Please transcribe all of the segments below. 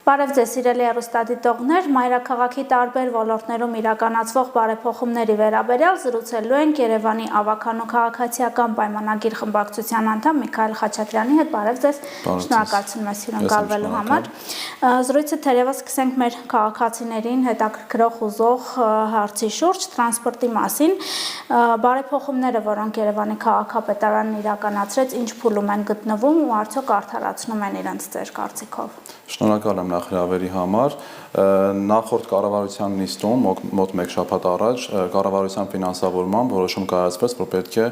Բարև ձեզ սիրելի հեռուստադիտողներ, մայրաքաղաքի տարբեր ոլորտներում իրականացվող բարեփոխումների վերաբերյալ զրուցելու ենք Երևանի ավագանու քաղաքացիական պայմանագիր խմբակցության անդամ Միքայել Խաչատրյանի հետ։ Բարև ձեզ, շնորհակալություն մեզ հյուրընկալվելու համար։ Զրույցը թերևս սկսենք մեր քաղաքացիներին հետաքրքրող ուզող հարցի շուրջ տրանսպորտի մասին։ Բարեփոխումները, որոնք Երևանի քաղաքապետարանն իրականացրեց, ինչ փուլում են գտնվում ու արդյոք արդարացնում են իրենց ձեր կարծիքով։ Շնորհակալ եմ նախարարի համար։ Նախորդ կառավարության նիստում մոտ մեկ շաբաթ առաջ կառավարության ֆինանսավորման որոշում կայացվեց, որ պետք է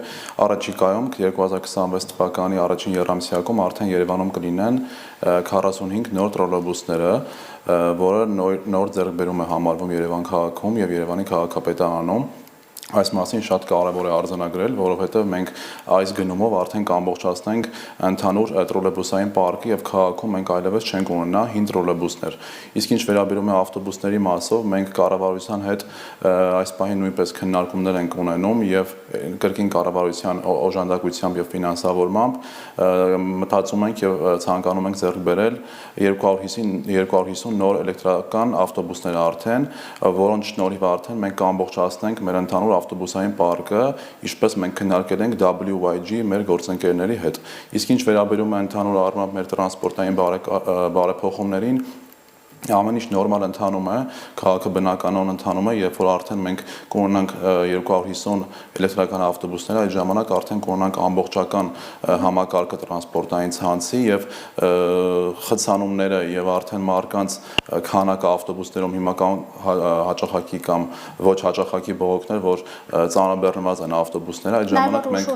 առաջիկայում 2026 թվականի առաջին եռամսյակում արդեն Երևանում կլինեն 45 նոր տրոլեյբուսները, որը նոր ձեռքբերում է համարվում Երևան քաղաքում եւ Երևանի քաղաքապետարանում։ Այս մասին շատ կարևոր է արձանագրել, որովհետև մենք այս գնումով արդեն կամբողջացնենք ընդհանուր տրոլեյբուսային պարկը եւ քաղաքում մենք այլևս չենք ունենա 5 տրոլեյբուսներ։ Իսկ ինչ վերաբերում է ավտոբուսների մասով, մենք կառավարության հետ այս պահին նույնպես քննարկումներ ենք ունենում եւ կրկին կառավարության օժանդակությամբ եւ ֆինանսավորմամբ մտածում ենք եւ ցանկանում ենք ձեռք բերել 250 նոր էլեկտրական ավտոբուսներ արդեն, որոնց շնորհիվ արդեն մենք կամբողջացնենք մեր ընդհանուր ավտոբուսային պարկը, ինչպես մենք քննարկել ենք WYG մեր գործընկերների հետ։ Իսկ ինչ վերաբերում է ընդհանուր առմամբ մեր տրանսպորտային բարեփոխումներին, ամեն ինչ նորմալ ընթանում է, քաղաքը բնականon ընթանում է, երբ որ արդեն մենք կունենանք 250 էլեկտրական ավտոբուսներ, այդ ժամանակ արդեն կունենանք ամբողջական համակարգը տրանսպորտային ցանցի եւ խցանումները եւ արդեն մարդկանց քանակը ավտոբուսներում հիմա կան հաճախակի կամ ոչ հաճախակի բողոքներ, որ ծանրաբեռնված են ավտոբուսները, այդ ժամանակ մենք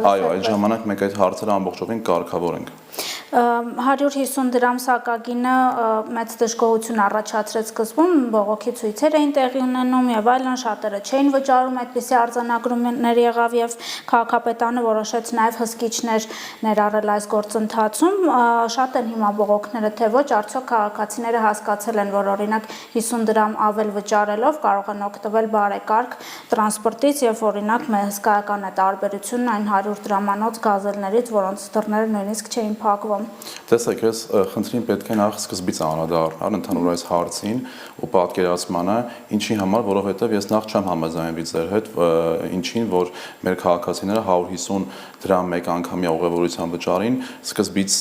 այդ ժամանակ մենք այդ հարցերը ամբողջովին կարգավորենք։ 150 դրամ սակագինը մեծ դժգոհություն առաջացրեց սկզբում, բողոքի ցույցեր էին տեղի ունենում եւ այլն, շատերը չէին վճարում, այդպիսի արձանագրումներ եղավ եւ քաղաքապետարանը որոշեց նաեւ հսկիչներ ներառել այս գործընթացում։ Շատ են հիմա բողոքները, թե ոչ, արդյոք քաղաքացիները հասկացել են, որ օրինակ 50 դրամ ավել վճարելով կարող են օգտվել բարեկարգ տրանսպորտից եւ օրինակ հսկայական է տարբերությունն այն 100 դրամանոց գազելներից, որոնց դռները նույնիսկ չէին փակվում։ Տեսեք, ես խնդրին պետք է նախ սկզբից անդրադառնալ ընդհանուր այս հարցին ու պատկերացմանը, ինչի համար, որովհետև ես նախ չեմ համաձայնվի ձեր հետ, ինչին, որ մեր քաղաքացիները 150 դրամ մեկ անգամյա ուղևորության վճարին սկզբից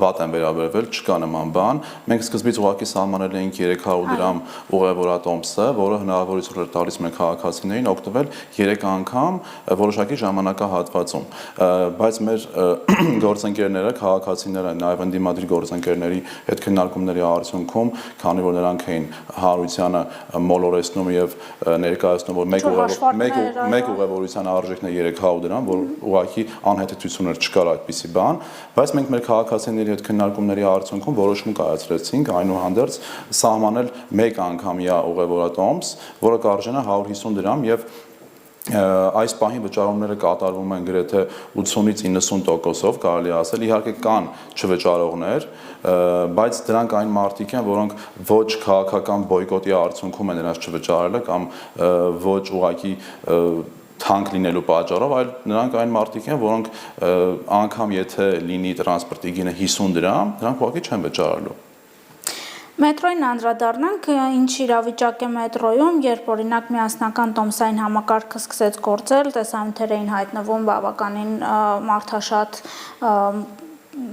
վատ են վերաբերվել, չկա նման բան։ Մենք սկզբից ուղղակի սահմանել էինք 300 դրամ ուղևորատոմսը, որը հնարավորություն էր տալիս մեր քաղաքացիներին օգտվել 3 անգամ որոշակի ժամանակահատվածում։ Բայց մեր գործընկերները, քաղաքացիները, նաև ընդդիմադիր գործընկերների հետ քննարկումների արդյունքում, քանի որ նրանք էին հանրությանը մոլորեցնում եւ ներկայացնում, որ մեկ ուղևորության արժեքն է 300 դրամ, որ ուղղակի անհետեցություն էր, չկար այդպիսի բան, բայց մենք մեր քաղաքացիների հետ քննարկումների արդյունքում որոշում կայացրեցինք այնուհանդերձ սահմանել մեկ անգամյա ուղևորատոմս, որը կարժենա 150 դրամ եւ այս պահին վճարումները կատարվում են գրեթե 80-ից 90%-ով, կարելի ասել, իհարկե կան չվճարողներ, բայց դրանք այն մարդիկ են, որոնք ոչ քաղաքական բոյկոտի արդյունքում են նրանց չվճարելը կամ ոչ ուղղակի թանկ լինելու պատճառով, այլ նրանք այն մարդիկ են, որոնք անգամ եթե լինի տրանսպորտի գինը 50 դրամ, նրանք ուղղակի չեն վճարելու։ Մետրոյին անդրադառնանք, ինչ իրավիճակ է մետրոյում, երբ օրինակ միասնական տոմսային համակարգը սկսեց գործել, տեսանյութեր էին հայտնվում բավականին մարդաշատ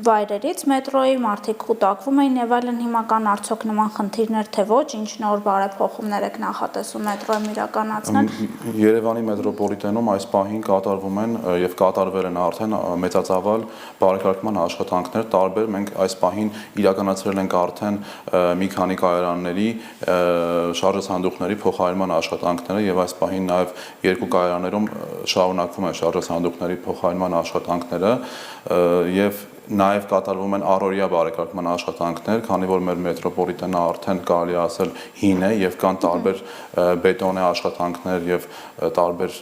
վայրերից մետրոյի, մարդիկ կուտակվում էին եւ այլն, հիմա կան արդյոք նման խնդիրներ, թե ոչ, ինչ նոր բարեփոխումներ եք նախատեսում մետրոյում իրականացնել։ Երևանի մետրոպոլիտենում այս պահին կատարվում են եւ կատարվել են արդեն մեծածավալ բարեկարգման աշխատանքներ տարբեր, մենք այս պահին իրականացրել ենք արդեն մի քանի կայարանների շարժասանդուղքների փոխարինման աշխատանքները եւ այս պահին նաեւ երկու կայարաններում շարունակվում են շարժասանդուղքների փոխարինման աշխատանքները եւ նաև կատարվում են առօրյա բարեկարգման աշխատանքներ, քանի որ մեր մետրոպոլիտենը արդեն կարելի ասել հին է եւ կան տարբեր բետոնե աշխատանքներ եւ տարբեր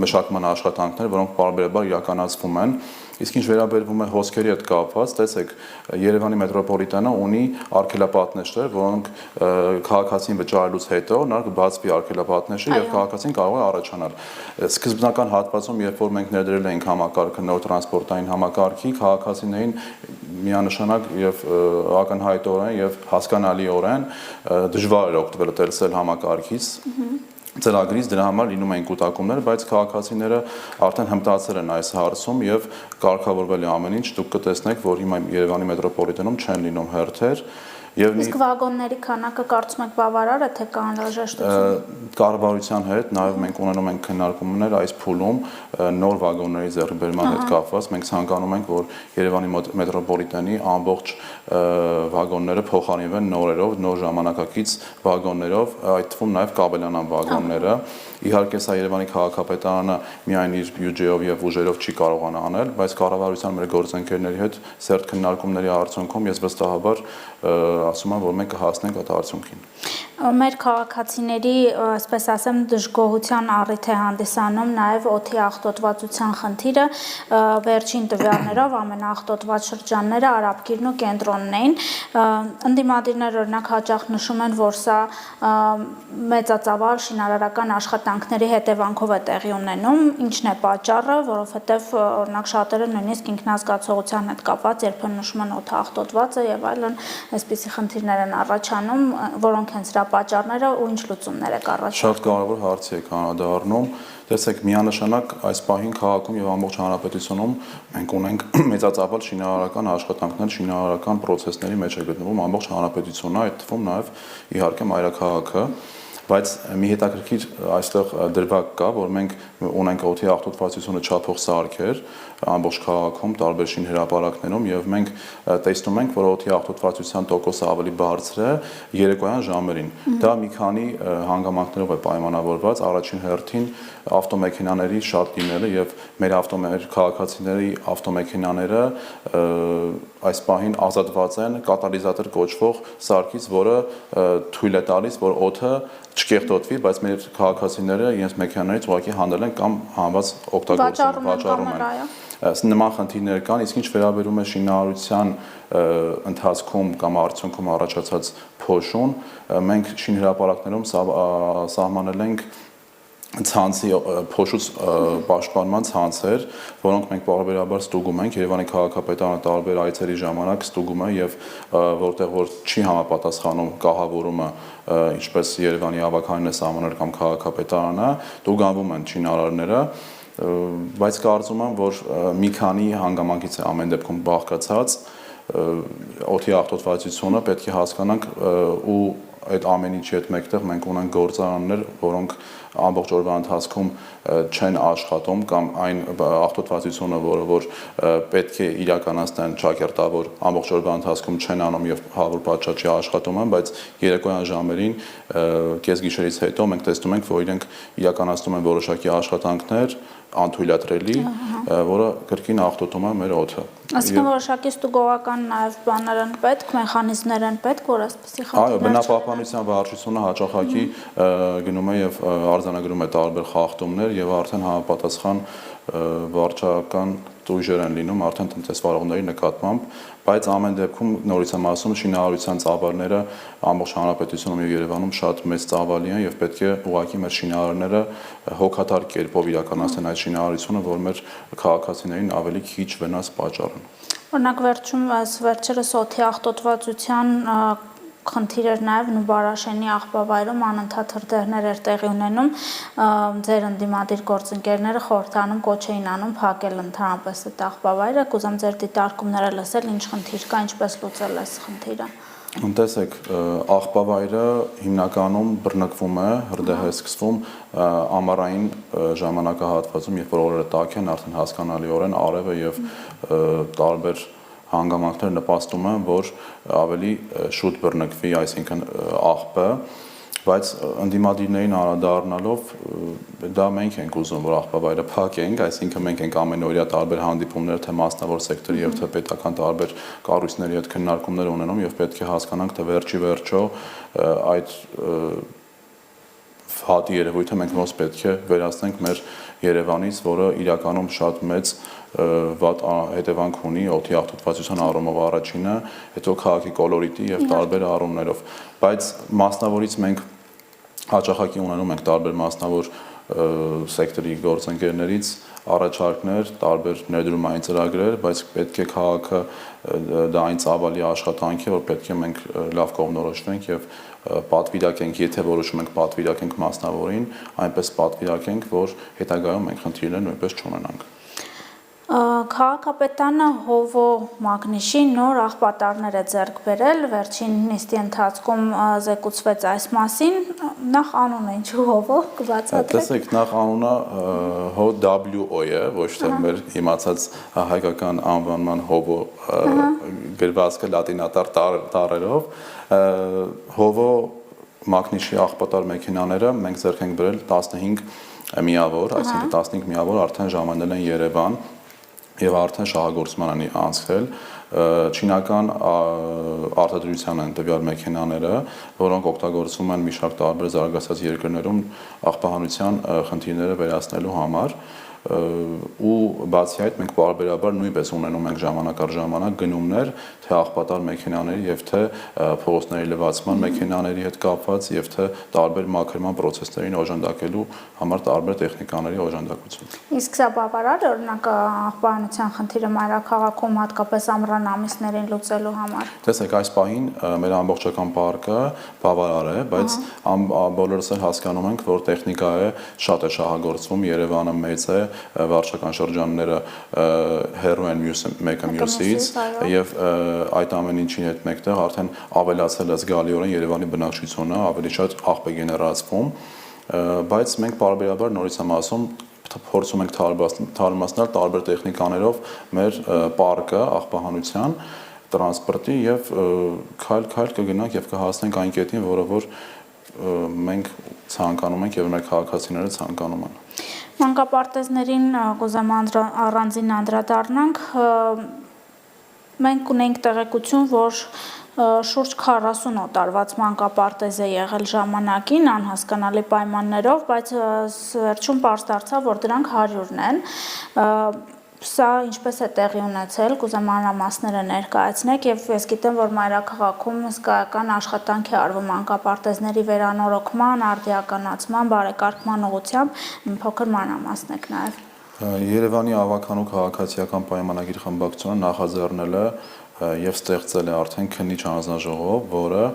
մշակման աշխատանքներ, որոնք բարբերաբար իրականացվում են Իսկ ինչ վերաբերվում է հոսքերի հետ կապված, տեսեք, Երևանի մետրոպոլիտենը ունի արգելապատնեշներ, որոնք քաղաքացին վճարելուց հետո նա կբացվի արգելապատնեշը եւ քաղաքացին կարող է առաջանալ։ Սկզբնական հատվածում, երբ որ մենք ներդրել էինք համակարգը նոր տրանսպորտային համակարգի, քաղաքացիներին միանշանակ եւ ակնհայտորեն եւ հասկանալիորեն դժվար էր օգտվել Telcel համակարգից ծրագրից, դրա համար լինում էին կուտակումներ, բայց քաղաքացիները արդեն հմտացել են այս հարցում եւ կարգավորվել է ամեն ինչ, դուք կտեսնեք, որ հիմա Երևանի մետրոպոլիտենում չեն լինում հերթեր Իսկ վագոնների քանակը կարծում եք բավարար է, թե կա անհրաժեշտություն։ Կառավարության հետ նաև մենք ունենում ենք քննարկումներ այս փուլում նոր վագոնների ձեռքբերման հետ կապված։ Մենք ցանկանում ենք, որ Երևանի մետրոպոլիտենի ամբողջ վագոնները փոխարինվեն նորերով, նոր ժամանակակից վագոններով, այդ թվում նաև կաբելյանան վագոնները։ Իհարկե սա Երևանի քաղաքապետարանը միայն իր բյուջեով եւ ուժերով չի կարողանա անել, բայց կառավարության մեր գործընկերների հետ սերտ քննարկումների արդյունքում ես վստահաբար ասում եմ, որ մենք կհասնենք այդ արդյունքին։ Մեր քաղաքացիների, այսպես ասեմ, դժգոհության առիթ է հանդիսանում նաև օդի աղտոտվածության խնդիրը, վերջին տվյալներով ամենաաղտոտված շրջանները Արաբկիրն ու Կենտրոնն էին։ Ընդդիմադիրներ օրինակ հաճախ նշում են, որ սա մեծածավալ շինարարական աշխատանքների հետևանքով է տեղի ունենում, ինչն է պատճառը, որովհետև օրինակ շատերը նույնիսկ ինքնազգացողության հետ կապված երբեմն նշում են օդը աղտոտված է եւ այլն, այսպիսի խնդիրներ են առաջանում, որոնք հենց դրա պատճառները ու ինչ լուծումներ եք առաջանում։ Շատ կարևոր հարց եք անդրադառնում։ Տեսեք, միանշանակ այս պահին քաղաքում եւ ամբողջ հանրապետությունում մենք ունենք մեծածավալ շինարարական աշխատանքներ, շինարարական process-ների մեջ է գտնվում ամբողջ հանրապետությունը, այդ թվում նաեւ իհարկե մայրաքաղաքը, բայց մի հետաքրքիր այստեղ դրվագ կա, որ մենք ունենք օդի աղտոտվածությունը չափող սարքեր ամբողջ քաղաքում, տարբեր շինհրապարակներում եւ մենք տեսնում ենք, որ օդի աղտոտվածության տոկոսը ավելի բարձր է երեկոյան ժամերին։ Դա մի քանի հանգամանքներով է պայմանավորված, առաջին հերթին ավտոմեքենաների շատ լինելը եւ մեր քաղաքացիների ավտոմեքենաները այս պահին ազատված են կատալիզատոր կոչվող սարքից, որը թույլ է տալիս, որ օդը չկեղտոտվի, բայց մեր քաղաքացիները իրենց մեքենաներից ուղղակի հանել են կամ հանված օգտագործում, վաճառում են։ Նման խնդիրներ կան, իսկ ինչ վերաբերում է շինարարության ընթացքում կամ արդյունքում առաջացած փոշուն, մենք շինհրապարակներում սահմանել ենք ցանցի փոշուց պաշտպանման ցանցեր, որոնք մենք բարբերաբար ստուգում ենք, Երևանի քաղաքապետարանը տարբեր այցերի ժամանակ ստուգում է եւ որտեղ որ չի համապատասխանում կահավորումը, ինչպես Երևանի ավականն է սահմանել կամ քաղաքապետարանը, տուգանվում են շինարարները, բայց կարծում եմ, որ մի քանի հանգամանքից է ամեն դեպքում բաղկացած օդի աղտոտվածությունը պետք է հասկանանք ու այդ ամեն ինչի հետ մեկտեղ մենք ունենք գործարաններ, որոնք ամբողջ օրվա ընթացքում չեն աշխատում կամ այն աղտոտվածությունը, որը որ պետք է իրականացնեն ճակերտավոր ամբողջ օրվա ընթացքում չեն անում եւ հավուր պատշաճի աշխատում են, բայց երեկոյան ժամերին կեսգիշերից հետո մենք տեսնում ենք, որ իրենք իրականացնում են որոշակի աշխատանքներ անթույլատրելի, որը կրկին աղտոտում է մեր օդը։ Այսինքն որոշակի ստուգողական նաև բաներ են պետք, մեխանիզմներ են պետք, որ այսպեսի խնդիրներ։ Այո, բնապահպանության վարչությունը հաճախակի գնում է եւ արձանագրում է տարբեր խախտումներ եւ արդեն համապատասխան վարչական տույժեր են լինում արդեն տնտեսվարողների նկատմամբ, բայց ամեն դեպքում նորից եմ ասում, շինարարության ծավալները ամբողջ հանրապետությունում եւ Երևանում շատ մեծ ծավալի են եւ պետք է ուղղակի մեր շինարարները հոգատար կերպով իրականացնեն այդ շինարարությունը, որ մեր քաղաքացիներին ավելի քիչ վնաս պատճառեն։ Օրինակ վերջերս օդի աղտոտվածության խնդիրեր նաև Նուբարաշենի աղբավայրում անընդհատ հրդեհներ էր տեղի ունենում, ձեր ընդդիմադիր գործընկերները խորհրդանում կոչ էին անում փակել ընդհանրապես այդ աղբավայրը, կուզեմ ձեր դիտարկումները լսել, ինչ խնդիր կա, ինչպես լուծել այս խնդիրը։ Տեսեք, աղբավայրը հիմնականում բռնկվում է, հրդեհ է սկսվում ամառային ժամանակահատվածում, երբ որ օրերը տաք են, արդեն հասկանալիորեն արևը եւ տարբեր հանգամանքներ նպաստում են, որ ավելի շուտ բռնկվի, այսինքն աղբը, բայց ընդդիմադիրներին անդրադառնալով դա մենք ենք ուզում, որ աղբավայրը փակենք, այսինքն մենք ենք ամենօրյա տարբեր հանդիպումներ, թե մասնավոր սեկտորի եւ թե պետական տարբեր կառույցների հետ քննարկումներ ունենում եւ պետք է հասկանանք, թե վերջի վերջո այդ հատի երևույթը մենք ոնց պետք է վերացնենք մեր Երևանից, որը իրականում շատ մեծ վատ հետևանք ունի օդի աղտոտվածության առումով առաջինը, հետո քաղաքի կոլորիտի եւ տարբեր առումներով, բայց մասնավորից մենք հաճախակի ունենում ենք տարբեր մասնավոր սեկտորի գործընկերներից առաջարկներ, տարբեր ներդրումային ծրագրեր, բայց պետք է քաղաքը դա այն ծավալի աշխատանք է, որ պետք է մենք լավ կողմնորոշվենք եւ պատվիրակենք, եթե որոշում ենք պատվիրակենք մասնավորին, այնպես պատվիրակենք, որ հետագայում մենք խնդիրներ նույնպես չունենանք։ Քաղաքապետարանը Հովո Մագնիշի նոր աղբատարներ է ձեռք բերել, վերջին նիստի ընթացքում զեկուցվեց այս մասին, նախ անունը ինչու Հովո կբացատրեք։ Տեսեք, նախ անունը HWO է, ոչ թե մեր իմացած հայկական անվանման Հովո գրվածքը լատինատար տառերով, Հովո Մագնիշի աղբատար մեքենաները մենք ձեռք ենք բերել 15 միավոր, այսինքն 15 միավոր արդեն ժամանել են Երևան եւ արդեն շահագործման են անցել չինական արտադրության են տվյալ մեքենաները, որոնք օգտագործվում են մի շարք տարբեր զարգացած երկրներում աղբահանության խնդիրները վերացնելու համար ու բացի այդ մենք բարբերաբար նույնպես ունենում ենք ժամանակ առ ժամանակ գնումներ թե աղբատար մեքենաների եւ թե փողոցների լվացման մեքենաների հետ կապված եւ թե տարբեր մաքրման process-ներին օժանդակելու համար տարբեր տեխնիկաների օժանդակություն։ Իսկ սա բավարար է օրինակ աղբահանության խնդիրը մայրաքաղաքում հատկապես ամռան ամիսներին լուծելու համար։ Տեսեք, այս պահին մեր ամբողջական պարկը բավարար է, բայց բոլորս էլ հասկանում ենք, որ տեխնիկա է շատ է շահագործվում, Երևանը մեծ է, վարչական շրջանները հեռու են մեկը մյուսից եւ այդ ամեն ինչի հետ մեկտեղ արդեն ավելացել է զգալիորեն Երևանի բնակչությունը, ավելի շատ աղբ է գեներացվում, բայց մենք բարբերաբար նորից եմ ասում փորձում ենք թարմացնել տարբեր տեխնիկաներով մեր պարկը աղբահանության տրանսպորտի եւ քայլ-քայլ կգնանք եւ կհասնենք այն կետին, որը որ մենք ցանկանում ենք եւ մեր քաղաքացիները ցանկանում են։ Մանկապարտեզներին կուզեմ առանձին անդրադառնանք, մենք ունենք տեղեկություն, որ շուրջ 40 օտարված մանկապարտեզ է եղել ժամանակին անհասկանալի պայմաններով, բայց վերջում պարզ դարձավ, որ դրանք 100-ն են։ Սա ինչպես է տեղի ունեցել, կուզեմ մանրամասները ներկայացնեք եւ ես գիտեմ, որ մայրաքաղաքում հսկայական աշխատանք է արվում մանկապարտեզների վերանորոգման, արդիականացման, բարեկարգման ուղղությամբ, փոքր մանրամասնեք նաեւ։ Երևանի ավականու քաղաքացիական պայմանագիր խմբակցությունը նախաձեռնել է եւ ստեղծել է արդեն քննիչ հանձնաժողով, որը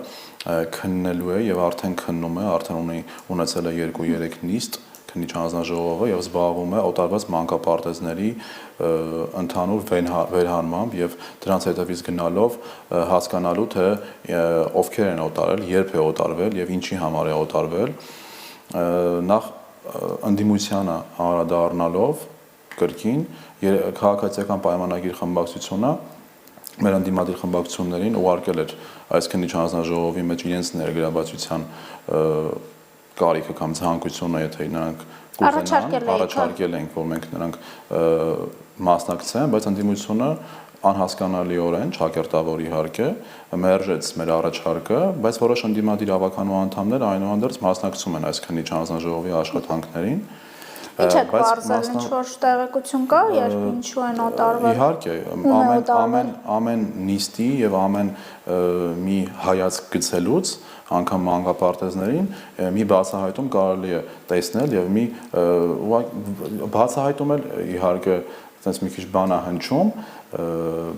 քննելու է եւ արդեն քննում է, արդեն ունեցել է 2-3 նիստ քննիչ հանձնաժողովը եւ զբաղվում է օտարված մանկապարտեզների ընդհանուր վերհանմամբ եւ դրանց հետևից գնալով հասկանալու թե ովքեր են օտարել, երբ է օտարվել եւ ինչի համար է օտարվել։ Նախ ընդդիմությանը անդրադառնալով կրկին քաղաքացիական պայմանագիր խմբակցությունը մեր ընդդիմադիր խմբակցություններին ուղարկել էր այս քննիչ հանձնաժողովի մեջ իրենց ներգրավվածության կարիքը կամ ցանկությունը, եթե նրանք կուզենան, առաջարկել ենք, որ մենք նրանք մասնակցեն, բայց ընդդիմությունը անհասկանալիորեն, ճակերտավոր իհարկե, մերժեց մեր առաջարկը, բայց որոշ ընդդիմադիր ավականու անդամներ այնուհանդերձ մասնակցում են այս քննիչ հանձնաժողովի աշխատանքներին։ Ինչ է բարձրացել, ինչ-որ տեղեկություն կա, երբ ինչու են օտարվել։ Իհարկե, ամեն նիստի եւ ամեն մի հայացք գցելուց, անգամ մանկապարտեզներին, մի բացահայտում կարելի է տեսնել եւ մի բացահայտում էլ իհարկե այտենց մի քիչ բան է հնչում,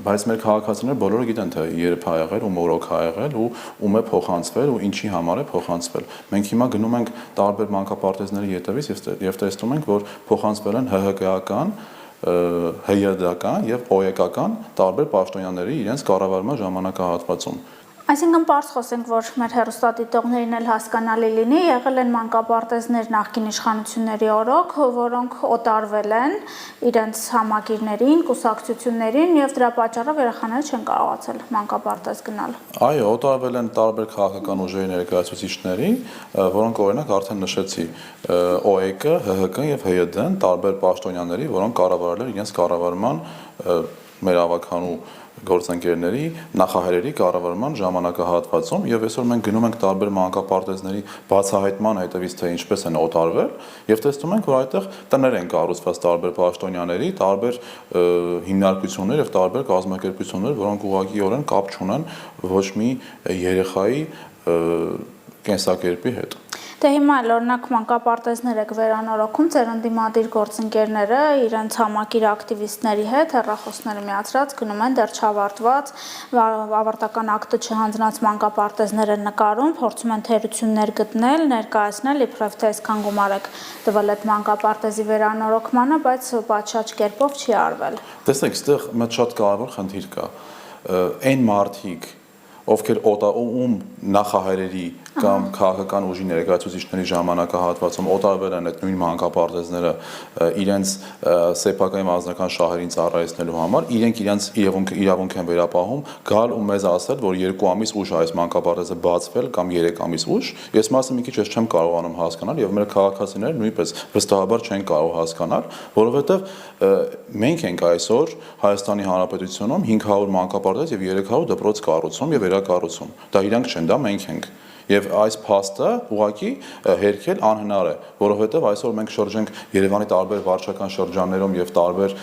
բայց մեր քաղաքացիները բոլորը գիտեն թե երբ է եղել ու մորոք է եղել ու ում է փոխանցվել ու ինչի համար է փոխանցվել։ Մենք հիմա գնում ենք տարբեր մանկապարտեզների ետևից եւ տեսնում ենք, որ փոխանցվել են ՀՀԿ-ական, ՀՅԴ-ական եւ ՕԵԿ-ական տարբեր պաշտոնյաների իրենց կառավարման ժամանակահատվածում։ Այսինքն պարզ խոսենք, որ մեր հեռուստադիտողներին էլ հասկանալի լինի, եղել են մանկապարտեզներ նախկին իշխանությունների օրոք, որոնք օտարվել են իրենց համագիրներին, կուսակցություններին եւ դրա պատճառով երեխաները չեն կարողացել մանկապարտեզ գնալ։ Այո, օտարվել են տարբեր քաղաքական ուժերի ներկայացուցիչների, որոնք օրինակ արդեն նշեցի ՕԵԿ, ՀՀԿ եւ ՀՅԴ-ն տարբեր պաշտոնյաների, որոնք կառավարել են իրենց կառավարման մեր ավականու գործընկերների նախահայրերի կառավարման ժամանակահատվածում եւ այսօր մենք գնում ենք տարբեր մանկապարտեզների բացահայտման հետևից թե ինչպես են օտարվել եւ տեսնում ենք որ այդտեղ տներ են կառուցված տարբեր պաշտոնյաների, տարբեր հիմնարկություններ եւ տարբեր կազմակերպություններ, որոնք ուղղակիորեն կապ չունեն ոչ մի երեխայի կենսակերպի հետ։ Դե հիմա օրինակ մանկապարտեզներ եք վերանորոգում ձեր ընդդիմադիր գործընկերները իրենց համակիր ակտիվիստների հետ հեռախոսները միացրած գնում են դեռ չավարտված ավարտական ակտը չհանձնած մանկապարտեզներ են նկարում, փորձում են թերություններ գտնել, ներկայացնել իբրև թե այսքան գումար եք տվել այդ մանկապարտեզի վերանորոգմանը, բայց պատշաճ կերպով չի արվել։ Տեսեք, այստեղ մեծ շատ կարևոր խնդիր կա։ Այն մարդիկ, ովքեր ում նախահայրերի կամ քաղաքական ուժի ներկայացուցիչների ժամանակահատվածում օտարվել են այդ նույն մանկապարտեզները իրենց սեփական անձնական շահերին ծառայեցնելու համար, իրենք իրենց իրավունք են վերապահում գալ ու մեզ ասել, որ 2 ամիս ուշ այս մանկապարտեզը բացվել կամ 3 ամիս ուշ, ես մասը մի քիչ ես չեմ կարողանում հասկանալ եւ մեր քաղաքացիները նույնպես վստահաբար չեն կարող հասկանալ, որովհետեւ մենք ենք այսօր Հայաստանի Հանրապետությունում 500 մանկապարտեզ եւ 300 դպրոց կառուցում եւ վերակառուցում։ Դա իրանք չեն, դա մենք ենք։ Եվ այս փաստը ուղղակի հերքել անհնար է, որովհետև այսօր մենք շրջենք Երևանի տարբեր վարչական շրջաններում եւ տարբեր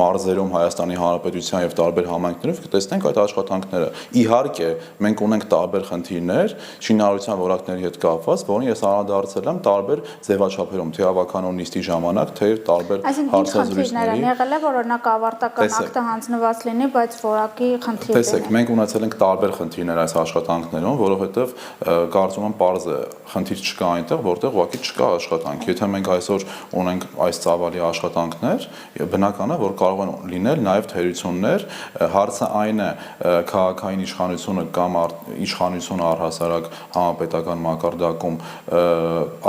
մարզերում Հայաստանի Հանրապետության եւ տարբեր համայնքներում կտեսնենք այդ աշխատանքները։ Իհարկե, մենք ունենք տարբեր խնդիրներ, շինարարության որակների հետ կապված, որին ես անդրադարձել եմ տարբեր ձևաչափերում, թե ավականոն նիստի ժամանակ, թե տարբեր հարցազրույցների։ Եղել է, որ օրինակ ավարտական ակտը հանձնված լինի, բայց որակի խնդիր լինի։ Տեսեք, մենք ունեցել ենք տարբեր խնդիրներ այս աշխատանքներում, որովհետև կարծում եմ պարզ է, խնդիր չկա այնտեղ, որտեղ ուղղակի չկա աշխատանք։ Եթե մենք այսօր ունենք այս ծավալի աշխատանքներ, բնական է, որ կարող են լինել նաև թերություններ, հարցը այն է, քաղաքային իշխանությունը կամ իշխանությունը առհասարակ համապետական մակարդակում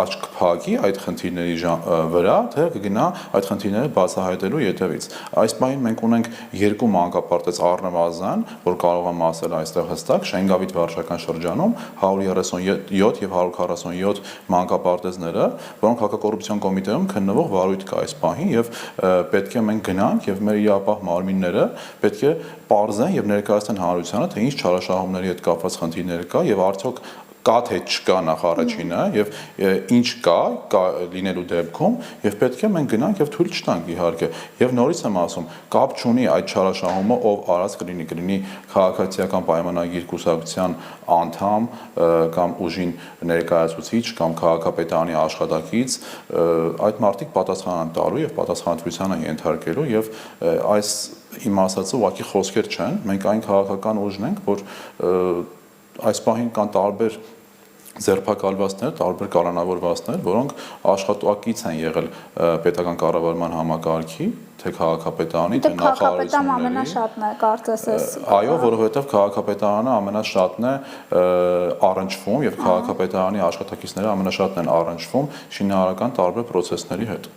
աչք փակի այդ խնդիրների վրա, թե կգնա այդ խնդիրները բացահայտելու ետևից։ Այս պահին մենք ունենք 2 մանկապարտեզ առնվազն, որ կարող եմ ասել այստեղ հստակ, Շենգավիթ վարչական շրջանում 137 եւ 147 մանկապարտեզները, որոնք հակակոռուպցիոն կոմիտեում քննվող վարույթ կա այս պահին եւ պետք է մենք գնանք եւ մեր իրապահ մարմինները պետք է պարզեն եւ ներկայացնեն հանրությանը, թե ինչ չարաշահումների հետ կապված խնդիրներ կա եւ արդյոք կա թե չկա նախ առաջինը եւ ինչ կա լինելու դեպքում եւ պետք է մենք գնանք եւ թույլ չտանք իհարկե եւ նորից եմ ասում կապ չունի այդ չարաշահումը ով արած կլինի քաղաքացիական պայմանագիր կուսակցության անդամ կամ ուժին ներկայացուցիչ կամ քաղաքապետարանի աշխատակից այդ մարդիկ պատասխան են տալու եւ պատասխանատվության են ենթարկելու եւ այս իմ ասածը ուղղակի խոսքեր չեն մենք այն քաղաքական ուժն ենք որ այս պահին կան տարբեր ձերբակալվածներ, տարբեր կալանավորվածներ, որոնք աշխատակից են եղել պետական կառավարման համակարգի, թե քաղաքապետարանի, թե նախարարությունների։ Քաղաքապետարանը ամենաշատն է, կարծես ես։ Այո, որովհետև քաղաքապետարանը ամենաշատն է առնչվում եւ քաղաքապետարանի աշխատակիցները ամենաշատն են առնչվում շինարարական տարբեր process-ների հետ։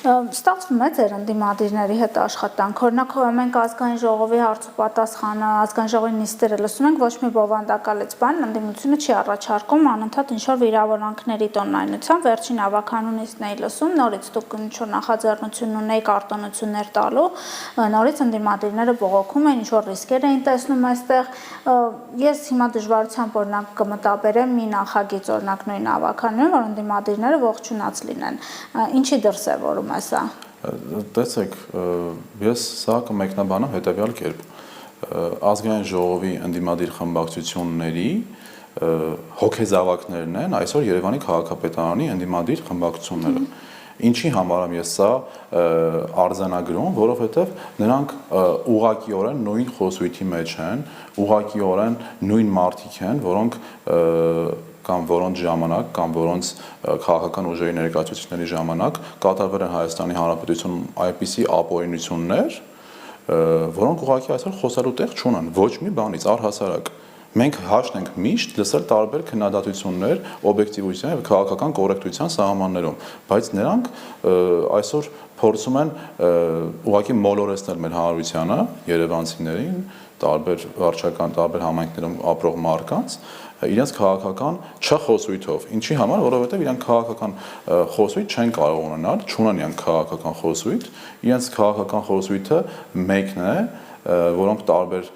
Ստացվում է ձեր ընդդիմադիրների հետ աշխատանք, օրինակ մենք ազգային ժողովի հարց ու պատասխանը, ազգային ժողովի նիստերը լսում ենք, ոչ մի բովանդակալից բան ընդդիմությունը չի առաջարկում անընդհատ ինչ-որ վիրավորանքների տոնայնությամբ, վերջին ավականու նիստն էի լսում, նորից դուք ինչ-որ նախաձեռնություն ունեիք արտոնություններ տալու, նորից ընդդիմադիրները բողոքում են, ինչ-որ ռիսկեր էին տեսնում այստեղ, ես հիմա դժվարությամբ օրինակ կմտաբերեմ մի նախագիծ օրինակ նույն ավականույում, որ ընդդիմադիրները ողջունած լինեն, ինչի դրսևորում Սա։ Տեսեք, ես սա կմեկնաբանեմ հետևյալ կերպ։ Ազգային ժողովի ընդդիմադիր խմբակցությունների հոգեզավակներն են այսօր Երևանի քաղաքապետարանի ընդդիմադիր խմբակցությունները։ Ինչի համար եմ ես սա արձանագրում, որովհետև նրանք ուղղակիորեն նույն խոսույթի մեջ են, ուղղակիորեն նույն մարդիկ են, որոնք կամ որոնց ժամանակ կամ որոնց քաղաքական ուժերի ներկայացուցիչների ժամանակ կատարվել են Հայաստանի Հանրապետությունում այնպիսի ապօրինություններ, որոնք ուղղակի այսօր խոսելու տեղ չունեն ոչ մի բանից առհասարակ։ Մենք հաշտ ենք միշտ լսել տարբեր քննադատություններ օբյեկտիվության եւ քաղաքական կոռեկտության սահմաններում, բայց նրանք այսօր փորձում են ուղղակի մոլորեցնել մեր հանրությանը, երևանցիներին, տարբեր վարչական, տարբեր համայնքներում ապրող մարդկանց իրենց քաղաքական չխոսույթով, ինչի համար, որովհետև իրենք քաղաքական խոսույթ չեն կարող ունենալ, չունեն իրենք քաղաքական խոսույթ, իրենց քաղաքական խոսույթը մեկն է, որոնք տարբեր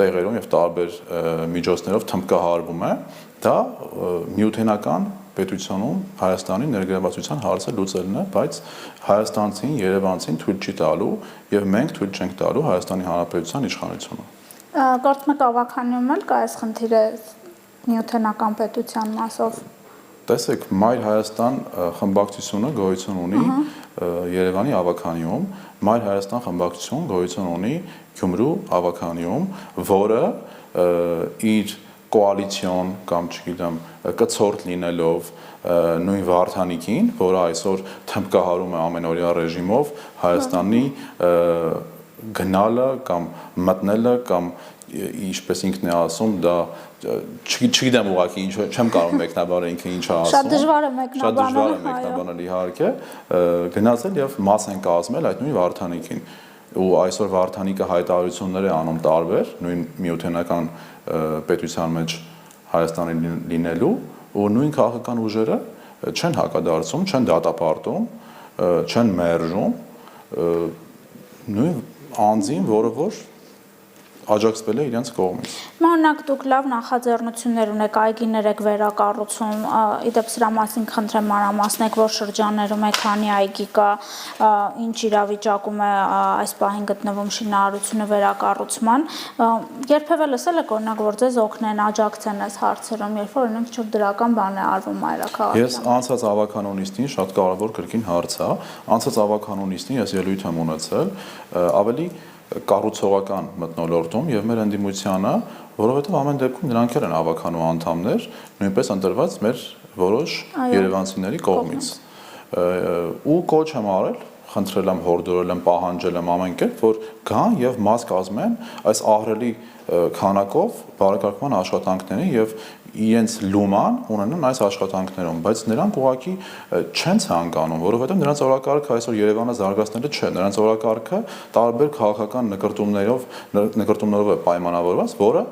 տեղերում եւ տարբեր միջոցներով թմբկահարվում է, դա միութենական պետությունում Հայաստանի ներգրավվածության հարցը լուծելն է, բայց հայաստանցին, երևանցին թույլ չի տալու եւ մենք թույլ չենք տալու Հայաստանի Հանրապետության իշխանությունը։ Կարծում եք ավականիում էլ կա այս խնդիրը միութենական պետության մասով։ Տեսեք, Մայր Հայաստան խմբակցությունը գոյություն ունի Երևանի ավականիում, Մայր Հայաստան խմբակցություն գոյություն ունի Գյումրու ավականիում, որը իր կոալիցիոն կամ չգիտեմ կցորդ լինելով նույն Վարդանիկին, որը այսօր թմբկահարում է ամենօրյա ռեժիմով Հայաստանի գնալը կամ մտնելը կամ ինչպես ինքն է ասում, դա չգիտեմ ուղղակի ինչ չեմ կարող մեկնաբանել ինքը ինչ է ասում։ Շատ դժվար է մեկնաբանել իհարկե, գնացել եւ մաս են կազմել այդ նույն Վարդանիկին։ Ու այսօր Վարդանիկը հայտարարություններ է անում տարբեր նույն միութենական պետության մեջ Հայաստանի լինելու ու նույն քաղաքական ուժերը չեն հակադարձում, չեն դատապարտում, չեն մերժում նույն անձին, որը որ աջակցվել է իրենց կողմից։ Օրինակ դուք լավ նախաձեռնություններ ունեք, այգիներ եք վերակառուցում, իդեպ սրա մասին խնդրեմ մանրամասնեք, որ շրջաններում է քանի այգի կա, ինչ իրավիճակում է այս պահին գտնվում շինարարությունը վերակառուցման, երբևէ լսել եք օրինակ, որ ձեզ օգնեն, աջակցեն այս հարցերում, երբ որ օրինակ ինչ-որ դրական բան է արվում մայրաքաղաքում։ Ես անցած ավականոնիստին շատ կարևոր կրկին հարց է, անցած ավականոնիստին ես ելույթ եմ ունեցել, ավելի կառուցողական մթնոլորտում եւ մեր ընդդիմությանը, որովհետեւ ամեն դեպքում նրանք են ավականու անդամներ, նույնպես ընտրված մեր որոշ երևանցիների կողմից։ Ու կոչ եմ արել, խնդրել եմ, հորդորել եմ, պահանջել եմ ամեն կերպ, որ գան եւ մաս կազմեն այս ահռելի քանակով բարեկարգման աշխատանքների եւ իրենց լուման ունենան այս աշխատանքներում, բայց նրանք ուղղակի չեն ցանկանում, որովհետև նրանց օրակարգը այսօր Երևանը զարգացնելը չէ, նրանց օրակարգը տարբեր քաղաքական նկրտումներով է պայմանավորված, որը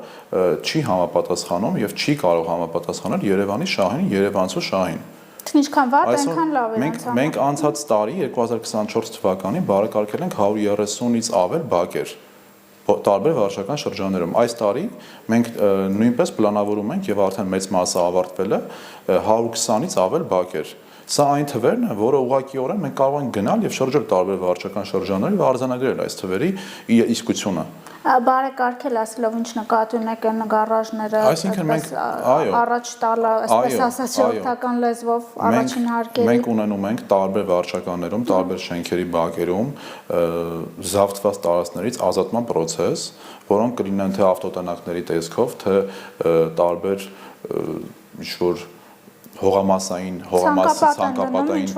չի համապատասխանում եւ չի կարող համապատասխանել Երևանի շահին, երևանցու շահին։ Ինչքան վատ, այնքան լավ է անցնում։ Մենք անցած տարի 2024 թվականին բարեկարգել ենք 130-ից ավել բակեր տարբեր վարչական շրջաններում։ Այս տարի մենք նույնպես պլանավորում ենք եւ արդեն մեծ մասը ավարտվել է 120-ից ավել բակեր։ Սա այն թվերն է, որը ուղղակիորեն մենք կարող ենք գնալ եւ շրջել տարբեր վարչական շրջաններ եւ արձանագրել այս թվերի իսկությունը։ Բարեկարգել ասելով ինչ նկատի ունեք այն գարաժները, այսինքն մենք առաջ տալը, այսպես ասած, շրջական լեզվով առաջին հարկերի։ Մենք ունենում ենք տարբեր վարչականներում, տարբեր շենքերի բակերում զավթված տարածքներից ազատման process, որոնք կլինեն թե ավտոտնակների տեսքով, թե տարբեր ինչ-որ հողամասային ցանկապատային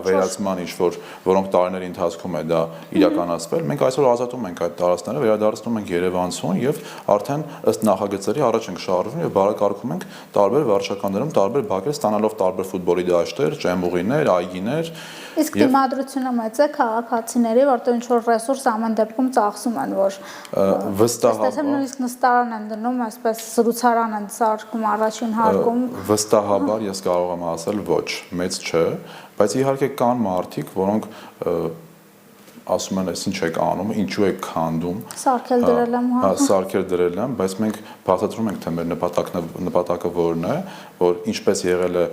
վերացման ինչ-որ, որոնք տարիների ընթացքում է դա իրականացվել, մենք այսօր ազատում ենք այդ տարածքները, վերադարձնում ենք Երևանցուն եւ արդեն ըստ նախագծերի առաջ ենք շարժվում եւ բարեկարգում ենք տարբեր վարչականներում տարբեր բակեր, ստանալով տարբեր ֆուտբոլի դաշտեր, ջեմուղիներ, այգիներ։ Իսկ դիմադրությունը մեծ է քաղաքացիների, որտեղ ինչ-որ ռեսուրս ամեն դեպքում ծախսում են, որ վստահաբար նույնիսկ նստարան են դնում, այսպես զրուցարան են սարքում առաջին հարկում։ Վստահաբար ես կարող եմ ասել ոչ, մեծ չէ, բայց իհարկե կան մարդիկ, որոնք ասում են, ինչ եք անում, ինչու եք քանդում։ Սարքել դրել եմ, հա։ Սարքել դրել եմ, բայց մենք բացատրում ենք, թե մեր նպատակը որն է, որ ինչպես եղել է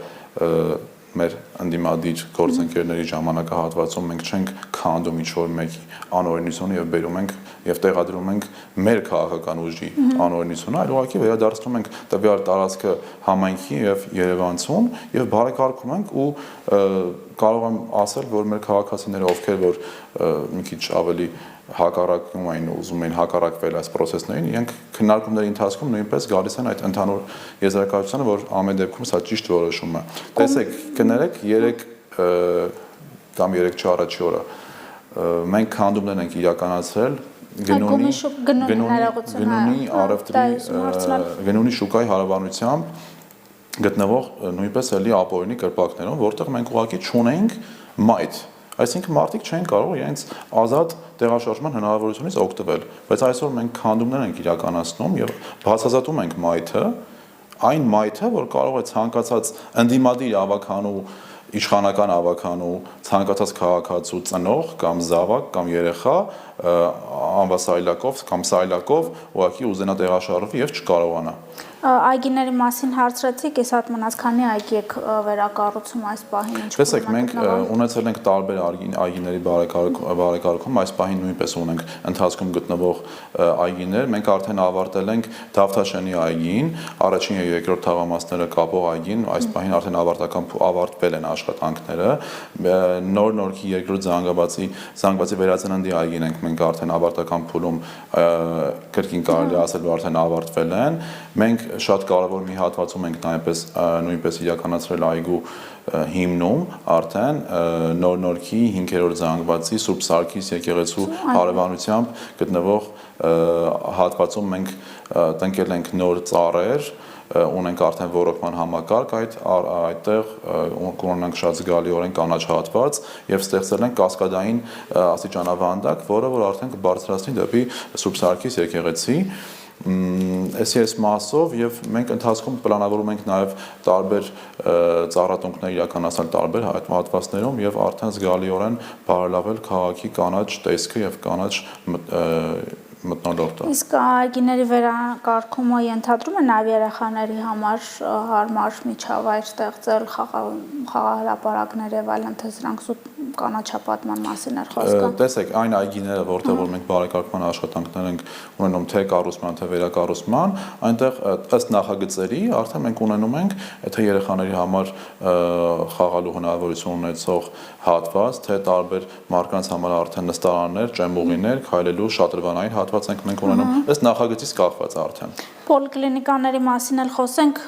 մեր ընդդիմադիր գործընկերների ժամանակահատվածում մենք չենք քանդում ինչ-որ մեկի անօրենությունը եւ բերում ենք եւ տեղադրում ենք մեր քաղաքական ուժի անօրենությունը, այլ ուղղակի վերադարձնում ենք տվյալ տարածքը համայնքի եւ Երևանցուն եւ բարեկարգում ենք ու կարող եմ ասել, որ մեր քաղաքացիները, ովքեր որ մի քիչ ավելի հակառակում էին ուզում էին հակառակվել այս process-ներին, իրենք քննարկումների ընթացքում նույնպես գալիս են այդ ընդհանուր եզրակացությանը, որ ամեն դեպքում սա ճիշտ որոշում է։ Տեսեք, կներեք 3 կամ 3 չառաջի օրը մենք քանդումներ ենք իրականացրել գնունի շուկայի հարաբերությամբ գտնվող նույնպես էլի ապօրինի կրպակներում, որտեղ մենք ուղղակի չունենք մայթ։ Այսինքն մարդիկ չեն կարող իրենց ազատ տեղաշարժման հնարավորությունից օգտվել, բայց այսօր մենք քանդումներ ենք իրականացնում եւ բացահայտում ենք մայթը, այն մայթը, որ կարող է ցանկացած ընդդիմադիր ավականու իշխանական ավականու ցանկացած քաղաքացու ծնող կամ զավակ կամ երեխա անվասայլակով կամ սայլակով ուղղակի ուզենա տեղաշարժվի եւ չկարողանա։ Այգիների մասին հարցրեցիք, ես հատ մնաց քանի այգի եք վերակառուցում այս պահին ինչ։ Տեսեք, մենք ունեցել ենք տարբեր այգիների բարեկարգում, այս պահին նույնպես ունենք ընթացքում գտնվող այգիներ, մենք արդեն ավարտել ենք Դավթաշենի այգին, առաջին եւ երկրորդ թաղամասները կապող այգին, այս պահին արդեն ավարտվել են աշխատանքները, նոր նորքի երկրորդ զանգվածի վերածննդի այգին ենք մենք արդեն ավարտական փուլում կրկին կարելի ասել որ արդեն ավարտվել են, մենք շատ կարևոր մի հատվածում ենք նույնպես իրականացրել այգու հիմնում արդեն նոր նորքի 5-րդ զանգվածի Սուրբ Սարգիս եկեղեցու հարևանությամբ գտնվող հատվածում մենք տնկել ենք նոր ծառեր, ունենք արդեն ոռոգման համակարգ այդտեղ ունենք շատ զգալիորեն կանաչ հատված եւ ստեղծել ենք կասկադային աստիճանավանդակ, որը որ արդեն կբարձրացնի դեպի Սուրբ Սարգիս եկեղեցի այս մասով եւ մենք ընթացքում պլանավորում ենք նաեւ տարբեր ծառատունքներ իրականացնել տարբեր հատվածներում եւ արդեն զգալիորեն բարելավել քաղաքի կանաչ տեսքը եւ կանաչ մթնոլորտը։ Իսկ այգիների վերակարգումը ենթադրում է նաեւ երեխաների համար հարմար միջավայր ստեղծել, խաղահրապարակներ եւ այլն, թե սրանք կանաչապատման մասին էր խոսքը։ Տեսեք, այն այգիները, որտեղ որ մենք բարեկարգման աշխատանքներ ենք ունենում թե կառուցման, թե վերակառուցման, այնտեղ ըստ նախագծերի արդեն մենք ունենում ենք թե երեխաների համար խաղալու հնարավորություն ունեցող հատված, թե տարբեր մարդկանց համար արդեն նստարաններ, ջեմուղիներ, քայլելու շատրվանային հատված ենք մենք ունենում, ըստ նախագծից կախված արդեն։ Պոլիկլինիկաների մասին էլ խոսենք,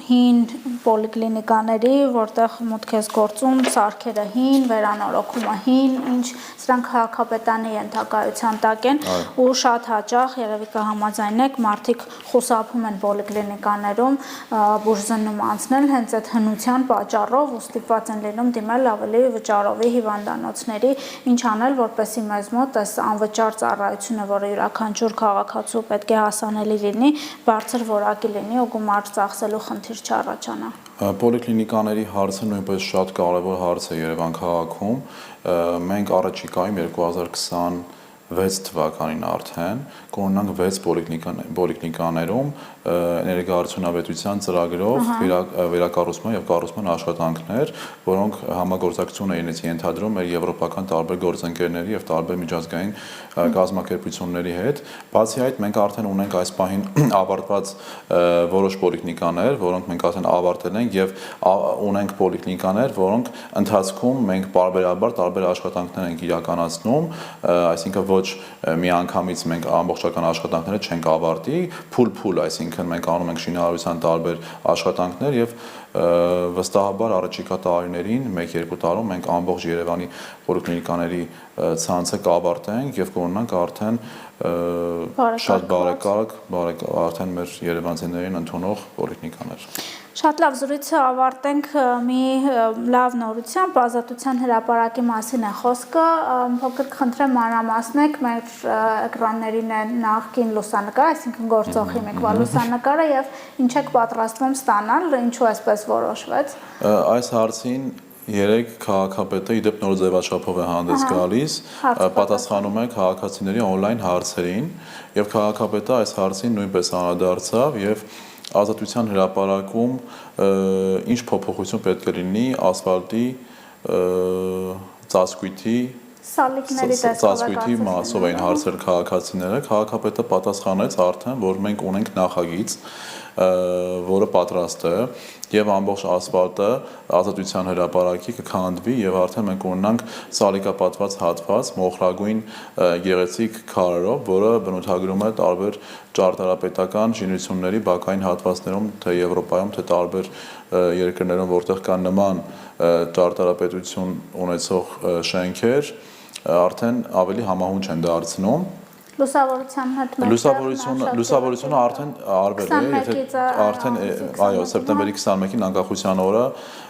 հին պոլիկլինիկաների, որտեղ մուտք ես գործում, սարքերը հին, վերանորոգումը հին, ինչ սրանք քաղաքապետանի ենթակայության տակ են ու շատ հաճախ երևի կհամաձայնեք մարդիկ խուսափում են պոլիկլինիկաներում բուժզննում անցնել հենց այդ հնության պատճառով ու ստիպված են լինում դիմել ավելի վճարովի հիվանդանոցների, ինչ անել, որպեսզի մեզ մոտ այս անվճար ծառայությունը, որը յուրաքանչյուր քաղաքացու պետք է հասանելի լինի, բարձր որակի լինի ու գումար ծախսելու խնդիր չառաջանա։ Պոլիկլինիկաների հարցը նույնպես շատ կարևոր հարց է Երևան քաղաքում։ Մենք առաջիկայում 2026 թվականին արդեն կունենանք 6 պոլիկլինիկաներում էներգոարդյունավետության ծրագրով վերակառուցման եւ կառուցման աշխատանքներ, որոնք համագործակցություն են ենթադրում մեր եվրոպական տարբեր գործընկերների եւ տարբեր միջազգային կազմակերպությունների հետ։ Բացի այդ, մենք արդեն ունենք այս պահին ավարտված որոշ պոլիկլինիկաներ, որոնք մենք արդեն ավարտել ենք եւ ունենք պոլիկլինիկաներ, որոնք ընթացքում մենք բարբերաբար տարբեր աշխատանքներ ենք իրականացնում, այսինքն ոչ միանգամից մենք ամբողջական աշխատանքները չենք ավարտի, փուլ, այսինքն մենք անում ենք շինարարության տարբեր աշխատանքներ եւ վստահաբար առաջիկա տարիներին 1-2 տարում մենք ամբողջ Երևանի պոլիկլինիկաների ցանցը կավարտենք եւ կունենանք արդեն շատ բարեկարգ արդեն մեր երևանցիներին ընդունող պոլիկլինիկաներ։ Շատ լավ, զրույցը ավարտենք մի լավ նորությամբ, Ազատության հրապարակի մասին է խոսքը, փոքր կխնդրեմ մանրամասնեք, մեր էկրաններին է նախկին լուսանկար, այսինքն գործող հիմիկվա լուսանկարը եւ ինչ եք պատրաստվում ստանալ, ինչու այսպես որոշվեց։ Այս հարցին երեք քաղաքապետը իդեպ նոր ձևաչափով է հանդես գալիս, պատասխանում է քաղաքացիների on-line հարցերին եւ քաղաքապետը այս հարցին նույնպես անդրադարձավ եւ Ազատության հրապարակում ինչ փոփոխություն պետք է լինի ասֆալտի ծածկույթի մասով էին հարցեր քաղաքացիները, քաղաքապետը պատասխանեց արդեն, որ մենք ունենք նախագիծ, որը պատրաստ է եւ ամբողջ ասֆալտը Ազատության հրապարակի կքանդվի եւ արդեն մենք ունենանք սալիկապատված հատված մոխրագույն գեղեցիկ քարերով, որը բնութագրում է տարբեր ճարտարապետական շինությունների բակային հատվածներում, թե Եվրոպայում, թե տարբեր երկրներում, որտեղ կան նման ճարտարապետություն ունեցող շենքեր, արդեն ավելի համահունչ են դարձնում Լուսավորության հետ Լուսավորությունը արդեն արվել է, արդեն այո, սեպտեմբերի 21-ին անկախության օրը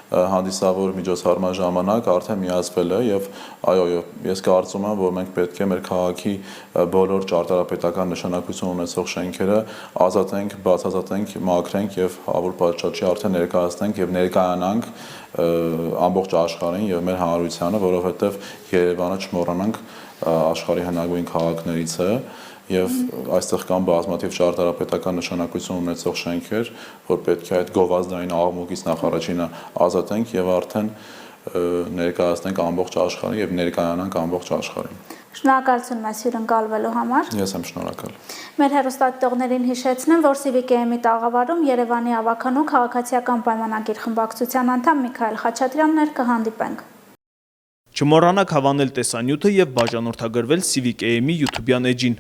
հանդիսավոր միջոցառման ժամանակ արդեն միացվել է եւ այո, ես կարծում եմ, որ մենք պետք է մեր քաղաքի բոլոր ճարտարապետական նշանակություն ունեցող շենքերը ազատենք, բացազատենք, մաքրենք եւ հավուր պատշաճի արդեն ներկայացնենք եւ ներկայանանք ամբողջ աշխարհին եւ մեր հանրությանը, որովհետեւ Երևանը չմոռանանք աշխարհի հնագույն քաղաքներից է եւ այստեղ կան բազմաթիվ ճարտարապետական նշանակություն ունեցող շենքեր, որ պետք է այդ գովազդային աղմուկից նախ առաջինը ազատենք եւ արդեն ներկայացնենք ամբողջ աշխարհին եւ ներկայանանք ամբողջ աշխարհին։ Շնորհակալություն մեզ հյուրընկալվելու համար։ Ես եմ շնորհակալ։ Մեր հեռուստադիտողներին հիշեցնեմ, որ CVKM-ի տաղավարում Երևանի ավականու քաղաքացիական պայմանագիր խմբակցության անդամ Միքայել Խաչատրյանն էր, կհանդիպենք։ Չմոռանաք հավանել տեսանյութը եւ բաժանորդագրվել CVKM-ի YouTube-յան էջին։